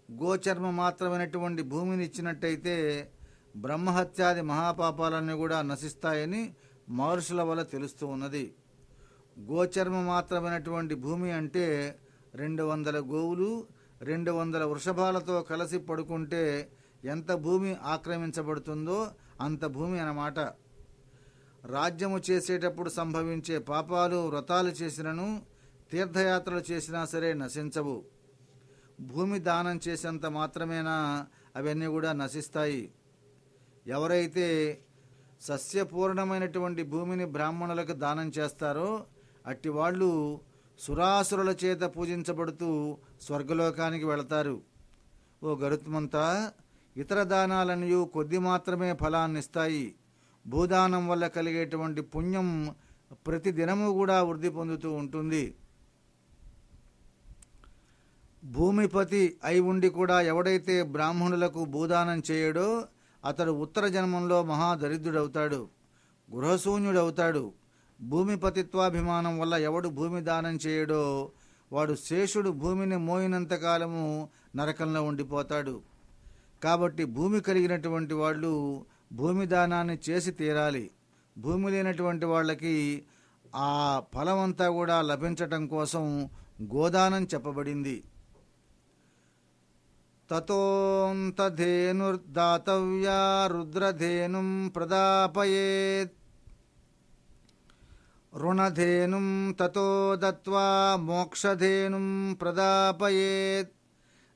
గోచర్మ మాత్రమైనటువంటి భూమిని ఇచ్చినట్టయితే బ్రహ్మహత్యాది మహాపాపాలన్నీ కూడా నశిస్తాయని మహర్షుల వల్ల తెలుస్తూ ఉన్నది. గోచర్మ మాత్రమైనటువంటి భూమి అంటే 200 గోవులు 200 వృషభాలతో కలిసి పడుకుంటే ఎంత భూమి ఆక్రమించబడుతుందో అంత భూమి అన్నమాట. రాజ్యము చేసేటప్పుడు సంభవించే పాపాలు వ్రతాలు చేసినను తీర్థయాత్రలు చేసినా సరే నశించవు. భూమి దానం చేసేంత మాత్రమేనా అవన్నీ కూడా నశిస్తాయి. ఎవరైతే సస్యపూర్ణమైనటువంటి భూమిని బ్రాహ్మణులకు దానం చేస్తారో అట్టి వాళ్ళు సురాసురుల చేత పూజించబడుతూ స్వర్గలోకానికి వెళతారు. ఓ గరుత్మంతా, ఇతర దానాలన్నీ కొద్ది మాత్రమే ఫలాన్నిస్తాయి. భూదానం వల్ల కలిగేటువంటి పుణ్యం ప్రతి దినము కూడా వృద్ధి పొందుతూ ఉంటుంది. భూమిపతి అయి ఉండి కూడా ఎవడైతే బ్రాహ్మణులకు భూదానం చేయడో అతడు ఉత్తర జన్మంలో మహాదరిద్రుడవుతాడు, గృహశూన్యుడవుతాడు. భూమిపతిత్వాభిమానం వల్ల ఎవడు భూమి దానం చేయడో వాడు శేషుడు భూమిని మోయినంతకాలము నరకంలో ఉండిపోతాడు. కాబట్టి భూమి కలిగినటువంటి వాళ్ళు భూమి దానాన్ని చేసి తీరాలి. భూమి లేనటువంటి వాళ్ళకి ఆ ఫలమంతా కూడా లభించటం కోసం గోదానం చెప్పబడింది. తతోంతధేనుర్దాతవ్యా రుద్రధేనుం ప్రదాపయేత్ రుణధేనుం తతో దత్వా మోక్షధేనుం ప్రదాపయేత్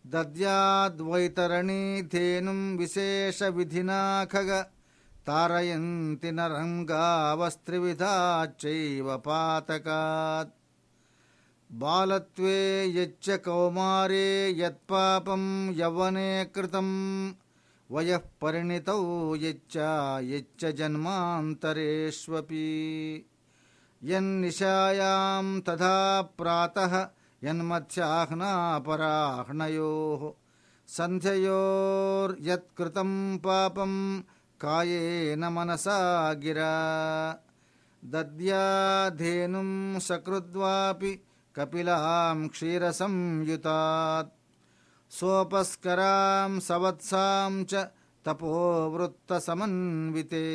దద్యాద్వైతరణీ ధేనుం విశేష విధినా ఖగ తారయంతి నరంగావస్త్రివిధాచైవ పాతకాత్ బాలత్వే యచ్చ కౌమారే యత్పాపం యవ్వనే కృతం వయః పరిణితౌ యచ్చ జన్మాంతరేష్వపి యన్నిశాయాం తథా ప్రాతః యన్మధ్యాహ్నాపరాహ్నయోః సంధ్యయోర్యత్కృతం పాపం కాయేన మనసా గిరా దద్యాధేనుం సకృద్వాపి కపిలాం క్షీరసంయుతాత్ సోపస్కరాం సవత్సాం చ తపోవృత్తసమన్వితే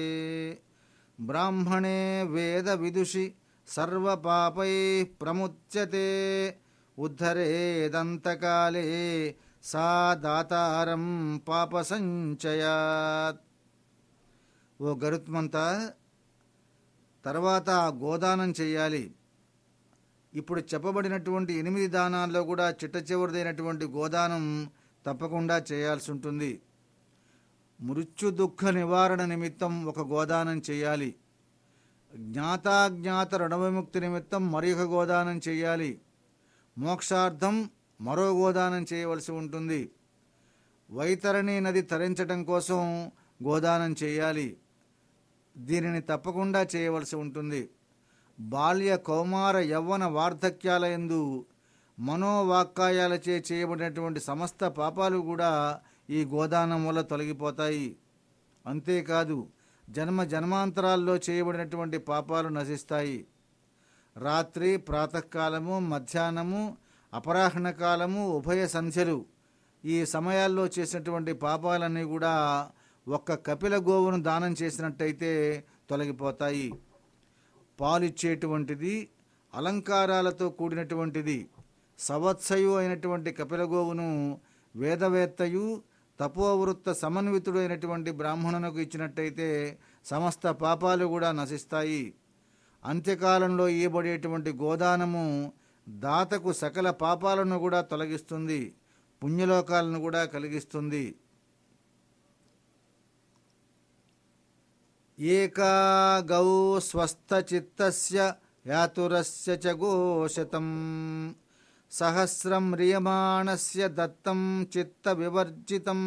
బ్రాహ్మణే వేద విదుషి సర్వపాపైః ప్రముచ్యతే ఉద్ధరేదంతకాలే సా దాతారం పాపసంచయాత్. ఓ గరుత్మంతా, తర్వాత గోదానం చెయ్యాలి. ఇప్పుడు చెప్పబడినటువంటి 8 దానాల్లో కూడా చిట్ట చివరిదైనటువంటి గోదానం తప్పకుండా చేయాల్సి ఉంటుంది. మృత్యు దుఃఖ నివారణ నిమిత్తం ఒక గోదానం చేయాలి. జ్ఞాతాజ్ఞాత రుణవిముక్తి నిమిత్తం మరొక గోదానం చేయాలి. మోక్షార్థం మరో గోదానం చేయవలసి ఉంటుంది. వైతరణి నది తరించటం కోసం గోదానం చేయాలి. దీనిని తప్పకుండా చేయవలసి ఉంటుంది. బాల్య కౌమార యవ్వన వార్ధక్యాలయందు మనోవాక్కాయాలచే చేయబడినటువంటి సమస్త పాపాలు కూడా ఈ గోదానం వల్ల తొలగిపోతాయి. అంతేకాదు జన్మ జన్మాంతరాల్లో చేయబడినటువంటి పాపాలు నశిస్తాయి. రాత్రి ప్రాతకాలము, మధ్యాహ్నము, అపరాహ్న కాలము, ఉభయ సంధ్యలు ఈ సమయాల్లో చేసినటువంటి పాపాలన్నీ కూడా ఒక్క కపిల గోవును దానం చేసినట్టయితే తొలగిపోతాయి. పాలిచ్చేటువంటిది, అలంకారాలతో కూడినటువంటిది సవత్సయు అయినటువంటి కపిల గోవును వేదవేత్తయు తపోవృత్త సమన్వితుడు అయినటువంటి బ్రాహ్మణునకు ఇచ్చినట్టయితే సమస్త పాపాలు కూడా నశిస్తాయి. అంత్యకాలంలో ఇయ్యబడేటువంటి గోదానము దాతకు సకల పాపాలను కూడా తొలగిస్తుంది, పుణ్యలోకాలను కూడా కలిగిస్తుంది. ఏకా గౌ స్వస్థచిత్తస్య యాతురస్య చ గోశతం సహస్రం మ్రియమాణస్య దత్తం చిత్త వివర్జితం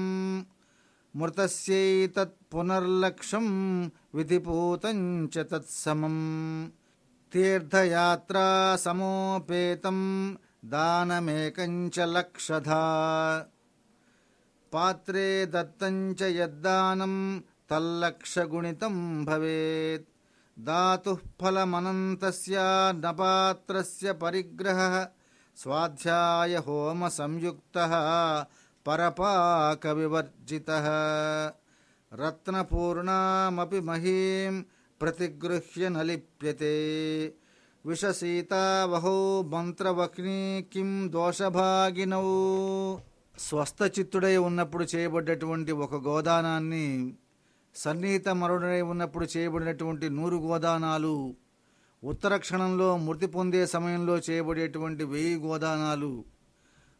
మృతస్యైతత్ పునర్లక్ష్యం విధిపూతం చ తత్సమం తీర్థయాత్రా సమోపేతం దానమేకం చ లక్షధా పాత్రే దత్తం చ యద్దానం తల్లక్షగుణితం భవేత్ దాతుః ఫలమనంతస్య న పాత్రస్య పరిగ్రహః స్వాధ్యాయ హోమ సంయుక్తః పరపాక వివర్జితః రత్నపూర్ణామపి మహీం ప్రతిగృహ్య నలిప్యతే విషసీతావహౌ మంత్రవక్ని కిం దోషభాగినౌ. స్వస్థచిత్తుడై ఉన్నప్పుడు చేయబడ్డటువంటి ఒక గోదానాన్ని, సన్నిహిత మరుడై ఉన్నప్పుడు చేయబడినటువంటి 100 గోదానాలు, ఉత్తర క్షణంలో మృతి పొందే సమయంలో చేయబడేటువంటి 1000 గోదానాలు,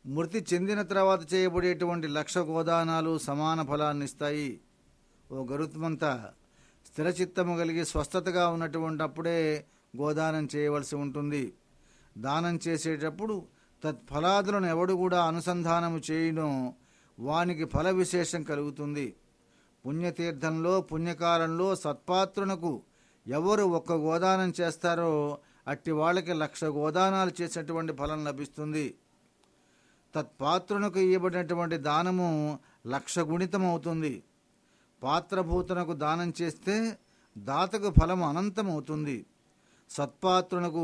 మృతి చెందిన తర్వాత చేయబడేటువంటి 1,00,000 గోదానాలు సమాన ఫలాన్నిస్తాయి. ఓ గరుత్మంత, స్థిరచిత్తము కలిగి స్వస్థతగా ఉన్నటువంటిప్పుడే గోదానం చేయవలసి ఉంటుంది. దానం చేసేటప్పుడు తత్ఫలాదులను ఎవడు కూడా అనుసంధానము చేయునో వానికి ఫల విశేషం కలుగుతుంది. పుణ్యతీర్థంలో పుణ్యకాలంలో సత్పాత్రునకు ఎవరు 1 గోదానం చేస్తారో అట్టి వాళ్ళకి 1,00,000 గోదానాలు చేసినటువంటి ఫలం లభిస్తుంది. తత్పాత్రునకు ఇవ్వబడినటువంటి దానము 1,00,000 గుణితం అవుతుంది. పాత్రభూతునకు దానం చేస్తే దాతకు ఫలము అనంతమవుతుంది. సత్పాత్రునకు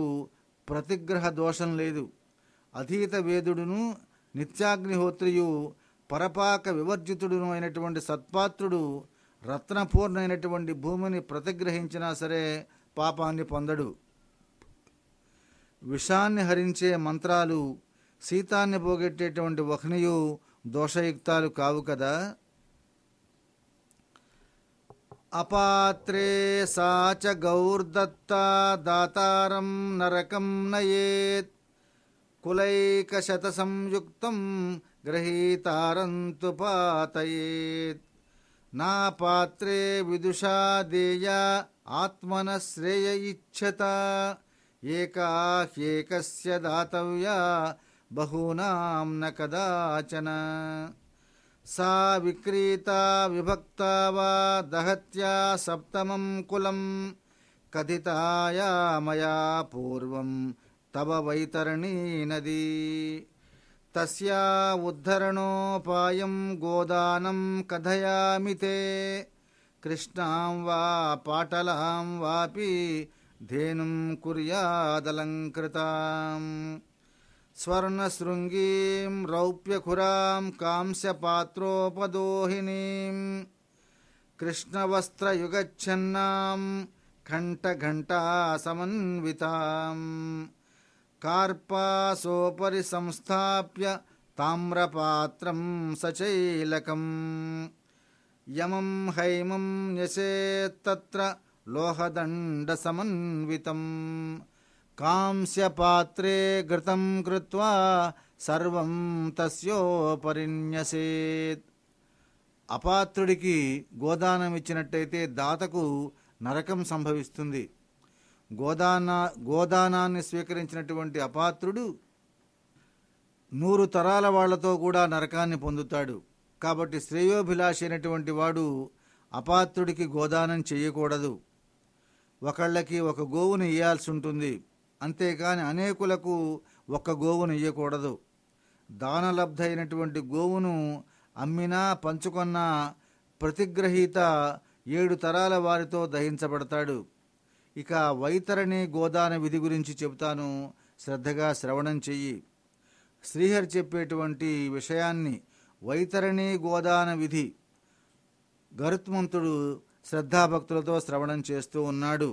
ప్రతిగ్రహ దోషం లేదు. అధీత వేదుడును నిత్యాగ్నిహోత్రియు పరపాక వివర్జితుడును అయినటువంటి సత్పాత్రుడు రత్నపూర్ణైనటువంటి భూమిని ప్రతిగ్రహించినా సరే పాపాన్ని పొందడు. విషాన్ని హరించే మంత్రాలు, శీతాన్ని పోగొట్టేటువంటి వహ్నియు దోషయుక్తాలు కావు కదా. అపాత్రే సాచ గౌర్దత్తా దాతారం నరకం నయేత్ కులైకశత సంయుక్తం గ్రహీతారంతు పాతయేత్. నా పాత్రే విదుషా దేయ ఆత్మన శ్రేయ ఇచ్చత ఏకాహ్యేకస్య దాతవ్యా బహూనాం న కదాచన. సా విక్రీతా విభక్తా వా దహత్యా సప్తమం కులం కథితాయా మయా పూర్వం తవ వైతరణీ నదీ. తస్యా ఉద్ధరణోపాయం గోదానం కథయామి తే కృష్ణాం వా పాటలాం వాపి ధేనుం కుర్యాదలంకృతాం. స్వర్ణశృంగీం రౌప్యఖురాం కాంస్యపాత్రోపదోహినీం కృష్ణవస్త్రయుగచ్ఛన్నాం ఘంటఘంటా సమన్వితాం. కార్పాసోపరి సంస్థాప్య తామ్రపాత్రం సచైలకం. యమం హైమం న్యసేత్తత్ర లోహదండ సమన్వితం. కాంస్యపాత్రే ఘృతం కృత్వా సర్వం తస్యోపరిన్యసేత్. అపాత్రుడికి గోదానం ఇచ్చినట్టయితే దాతకు నరకం సంభవిస్తుంది. గోదానాన్ని స్వీకరించినటువంటి అపాత్రుడు 100 తరాల వాళ్లతో కూడా నరకాన్ని పొందుతాడు. కాబట్టి శ్రేయోభిలాషి అయినటువంటి వాడు అపాత్రుడికి గోదానం చేయకూడదు. ఒకళ్ళకి 1 గోవును ఇయ్యాల్సి ఉంటుంది, అంతేకాని అనేకులకు 1 గోవును ఇయ్యకూడదు. దానలబ్ధ అయినటువంటి గోవును అమ్మినా పంచుకొన్నా ప్రతిగ్రహీత 7 తరాల వారితో దహించబడతాడు. ఇక వైతరణి గోదాన విధి గురించి చెబుతాను, శ్రద్ధగా శ్రవణం చెయ్యి. శ్రీహరి చెప్పేటువంటి విషయాన్ని వైతరణి గోదాన విధి గరుత్మంతుడు శ్రద్ధాభక్తులతో శ్రవణం చేస్తూ ఉన్నాడు.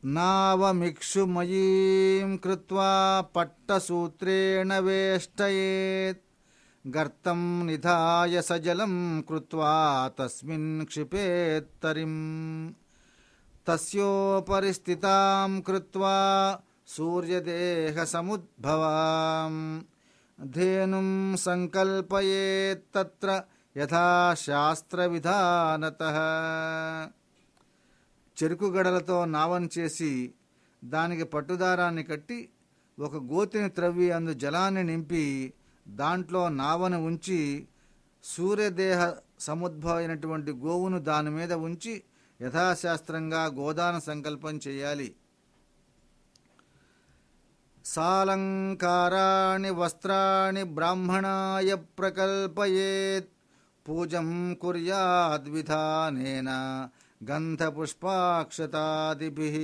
నావమిక్షుమయీం కృత్వా పట్టసూత్రేణ వేష్టయేత్ గర్తం నిధాయ సజలం కృత్వా తస్మిన్ క్షిపేత్తరిం. తస్యోపరి స్థితాం కృత్వా సూర్యదేహ సముద్భవాం ధేనుం సంకల్పయేత్తత్ర యథా శాస్త్ర విధానతః. చెరుకు గడలతో నావం చేసి దానికి పట్టుదారాన్ని కట్టి 1 గోతిని త్రవ్వి అందు జలాన్ని నింపి దాంట్లో నావను ఉంచి సూర్యదేహ సముద్భవ అయినటువంటి గోవును దాని మీద ఉంచి యథాశాస్త్రంగా గోదాన సంకల్పం చేయాలి. సాలంకారాణి వస్త్రాణి బ్రాహ్మణాయ ప్రకల్పయేత్ పూజం కుర్యాద్ విధానేన గంధపుష్పాక్షతాదిభిః.